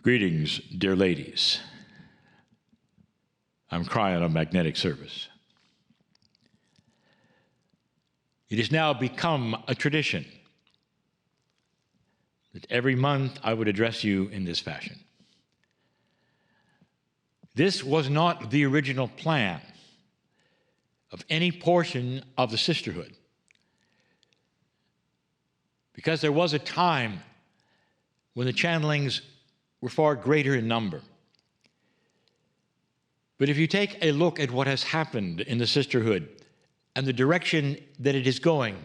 Greetings, dear ladies. I'm Kryon of Magnetic Service. It has now become a tradition that every month I would address you in this fashion. This was not the original plan of any portion of the sisterhood, because there was a time when the channelings were far greater in number. But if you take a look at what has happened in the sisterhood and the direction that it is going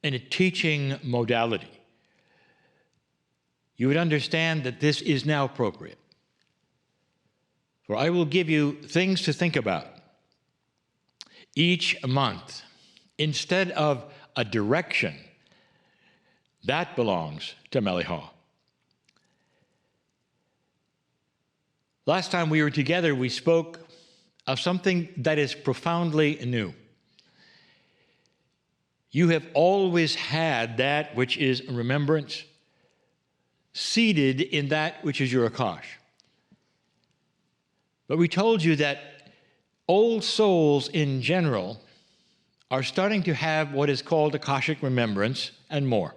in a teaching modality, you would understand that this is now appropriate. For I will give you things to think about each month instead of a direction that belongs to Mele'ha. Last time we were together, we spoke of something that is profoundly new. You have always had that which is remembrance seated in that which is your Akash. But we told you that old souls in general are starting to have what is called Akashic remembrance and more.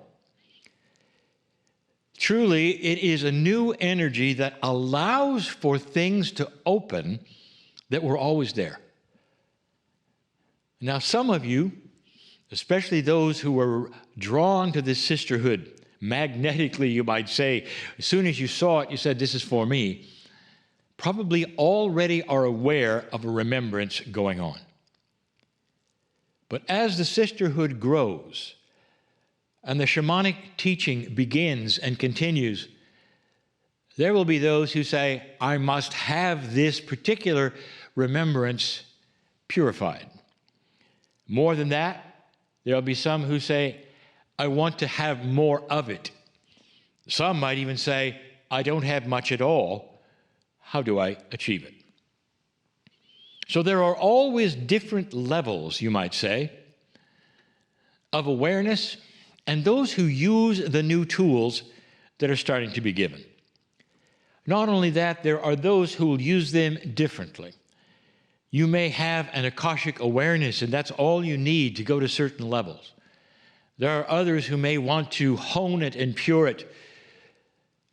Truly, it is a new energy that allows for things to open that were always there. Now, some of you, especially those who were drawn to this sisterhood, magnetically, you might say, as soon as you saw it, you said, "This is for me," probably already are aware of a remembrance going on. But as the sisterhood grows, and the shamanic teaching begins and continues, there will be those who say, "I must have this particular remembrance purified." More than that, there will be some who say, "I want to have more of it." Some might even say, "I don't have much at all. How do I achieve it?" So there are always different levels, you might say, of awareness, and those who use the new tools that are starting to be given. Not only that, there are those who will use them differently. You may have an Akashic awareness, and that's all you need to go to certain levels. There are others who may want to hone it and pure it.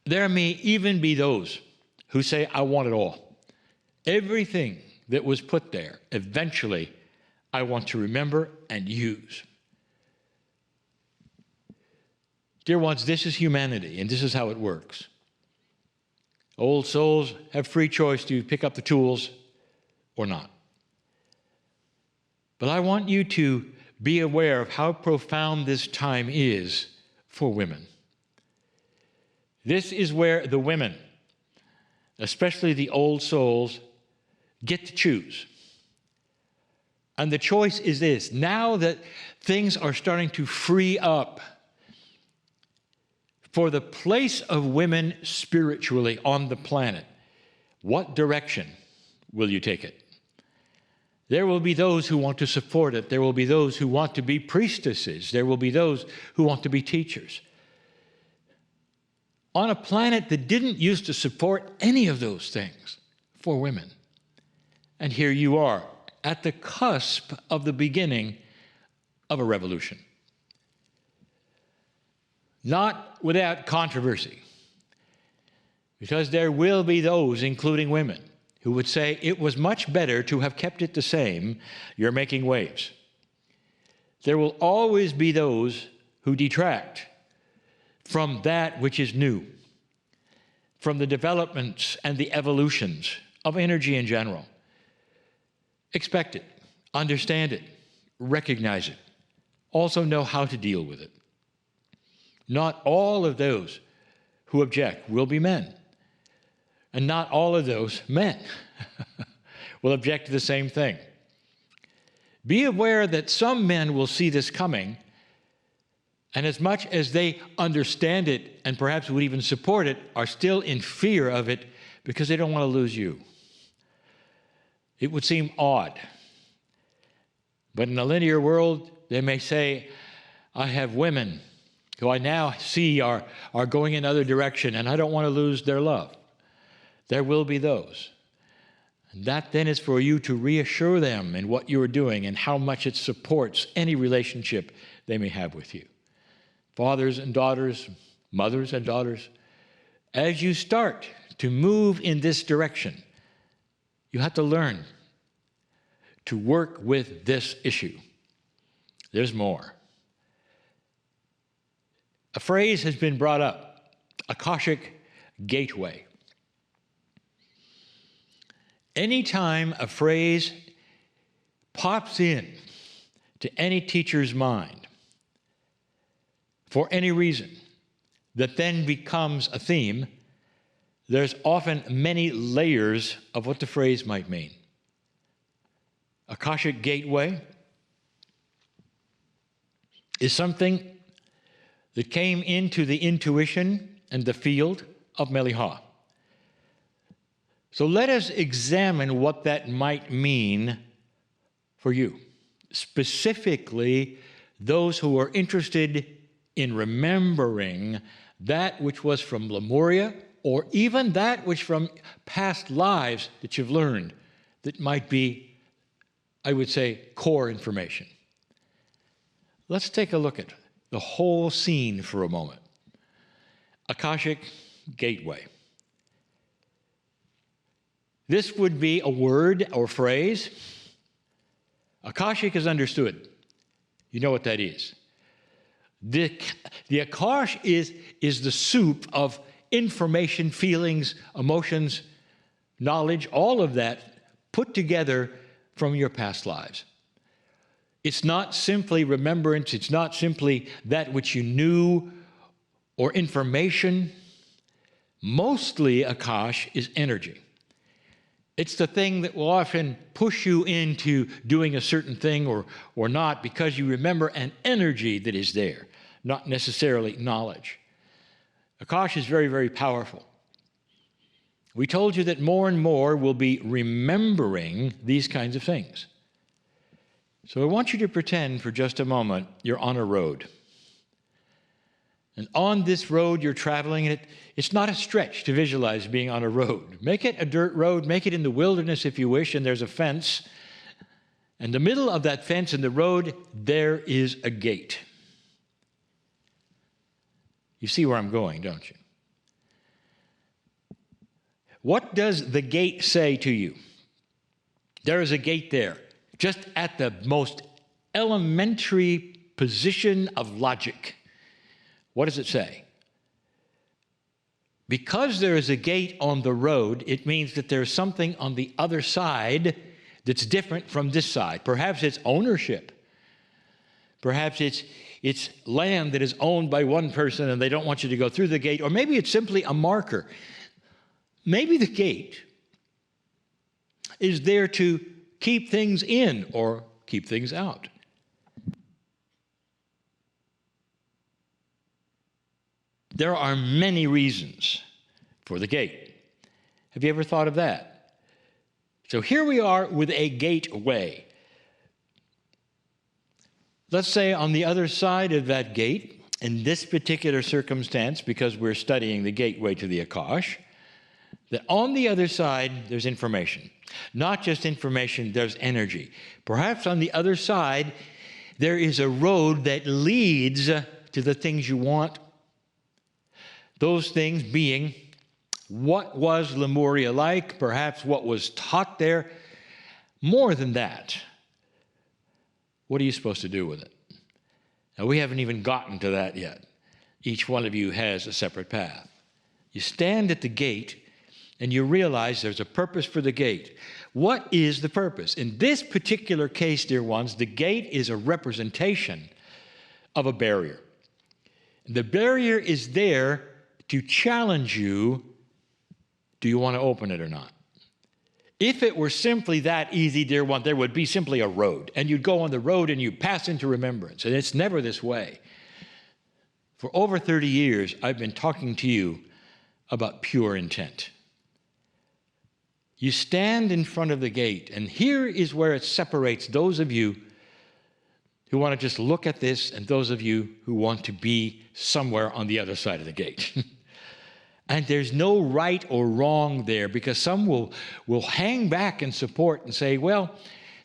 There may even be those who say, "I want it all. Everything that was put there, eventually, I want to remember and use." Dear ones, this is humanity, and this is how it works. Old souls have free choice to pick up the tools or not. But I want you to be aware of how profound this time is for women. This is where the women, especially the old souls, get to choose. And the choice is this: now that things are starting to free up for the place of women spiritually on the planet, what direction will you take it? There will be those who want to support it. There will be those who want to be priestesses. There will be those who want to be teachers. On a planet that didn't used to support any of those things for women. And here you are at the cusp of the beginning of a revolution. Not without controversy, because there will be those, including women, who would say it was much better to have kept it the same. You're making waves. There will always be those who detract from that which is new, from the developments and the evolutions of energy in general. Expect it, understand it, recognize it, also know how to deal with it. Not all of those who object will be men, and not all of those men will object to the same thing. Be aware that some men will see this coming, and as much as they understand it and perhaps would even support it, are still in fear of it because they don't want to lose you. It would seem odd. But in a linear world, they may say, "I have women who I now see are going another direction, and I don't want to lose their love. There will be those. And that then is for you to reassure them in what you are doing and how much it supports any relationship they may have with you. Fathers and daughters, mothers and daughters, as you start to move in this direction, you have to learn to work with this issue. There's more. A phrase has been brought up, Akashic Gateway. Anytime a phrase pops in to any teacher's mind, for any reason, that then becomes a theme, there's often many layers of what the phrase might mean. Akashic Gateway is something that came into the intuition and the field of Mele'ha. So let us examine what that might mean for you, specifically those who are interested in remembering that which was from Lemuria, or even that which from past lives that you've learned that might be, I would say, core information. Let's take a look at the whole scene for a moment. Akashic Gateway. This would be a word or phrase. Akashic is understood. You know what that is. The Akash is the soup of information, feelings, emotions, knowledge, all of that put together from your past lives. It's not simply remembrance. It's not simply that which you knew or information. Mostly Akash is energy. It's the thing that will often push you into doing a certain thing or not because you remember an energy that is there, not necessarily knowledge. Akash is very, very powerful. We told you that more and more will be remembering these kinds of things. So I want you to pretend for just a moment you're on a road. And on this road you're traveling, and it's not a stretch to visualize being on a road. Make it a dirt road, make it in the wilderness if you wish, and there's a fence. In the middle of that fence in the road, there is a gate. You see where I'm going, don't you? What does the gate say to you? There is a gate there, just at the most elementary position of logic. What does it say? Because there is a gate on the road, it means that there's something on the other side that's different from this side. Perhaps it's ownership. Perhaps it's land that is owned by one person and they don't want you to go through the gate. Or maybe it's simply a marker. Maybe the gate is there to keep things in or keep things out. There are many reasons for the gate. Have you ever thought of that? So here we are with a gateway. Let's say on the other side of that gate, in this particular circumstance, because we're studying the gateway to the Akash, that on the other side, there's information. Not just information, there's energy. Perhaps on the other side, there is a road that leads to the things you want. Those things being what was Lemuria like, perhaps what was taught there. More than that, what are you supposed to do with it? Now, we haven't even gotten to that yet. Each one of you has a separate path. You stand at the gate and you realize there's a purpose for the gate. What is the purpose? In this particular case, dear ones, the gate is a representation of a barrier. The barrier is there to challenge you. Do you want to open it or not? If it were simply that easy, dear one, there would be simply a road, and you'd go on the road and you'd pass into remembrance, and it's never this way. For over 30 years, I've been talking to you about pure intent. You stand in front of the gate, and here is where it separates those of you who want to just look at this and those of you who want to be somewhere on the other side of the gate. And there's no right or wrong there, because some will hang back and support and say, well,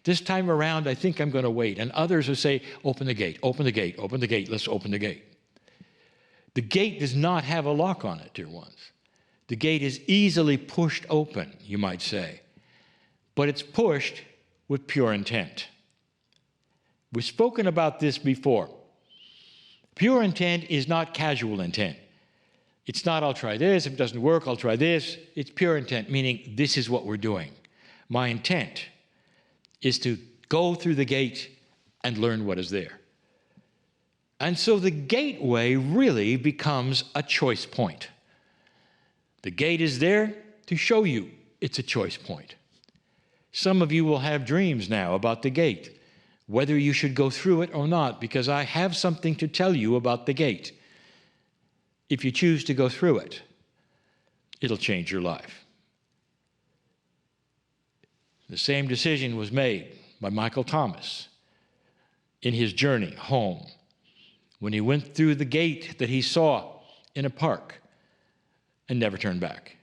this time around, I think I'm going to wait. And others will say, open the gate, open the gate, open the gate, let's open the gate. The gate does not have a lock on it, dear ones. The gate is easily pushed open, you might say. But it's pushed with pure intent. We've spoken about this before. Pure intent is not casual intent. It's not, I'll try this, if it doesn't work, I'll try this. It's pure intent, meaning this is what we're doing. My intent is to go through the gate and learn what is there. And so the gateway really becomes a choice point. The gate is there to show you it's a choice point. Some of you will have dreams now about the gate, whether you should go through it or not, because I have something to tell you about the gate. If you choose to go through it, it'll change your life. The same decision was made by Michael Thomas in his journey home when he went through the gate that he saw in a park and never turned back.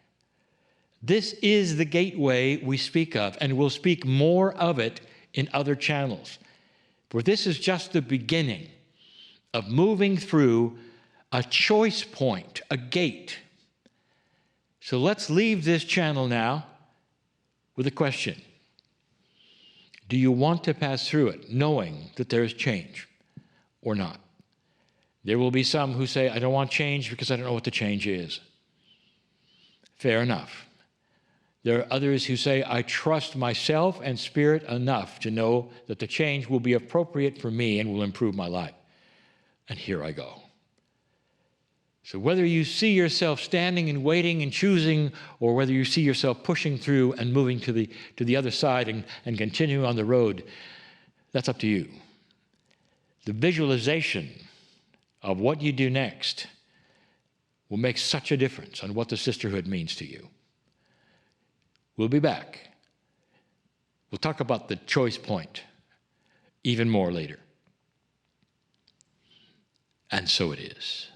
This is the gateway we speak of, and we'll speak more of it in other channels. For this is just the beginning of moving through a choice point, a gate. So let's leave this channel now with a question. Do you want to pass through it, knowing that there is change or not? There will be some who say, I don't want change because I don't know what the change is. Fair enough. There are others who say, I trust myself and spirit enough to know that the change will be appropriate for me and will improve my life. And here I go. So whether you see yourself standing and waiting and choosing, or whether you see yourself pushing through and moving to the other side and continuing on the road, that's up to you. The visualization of what you do next will make such a difference on what the sisterhood means to you. We'll be back. We'll talk about the choice point even more later. And so it is.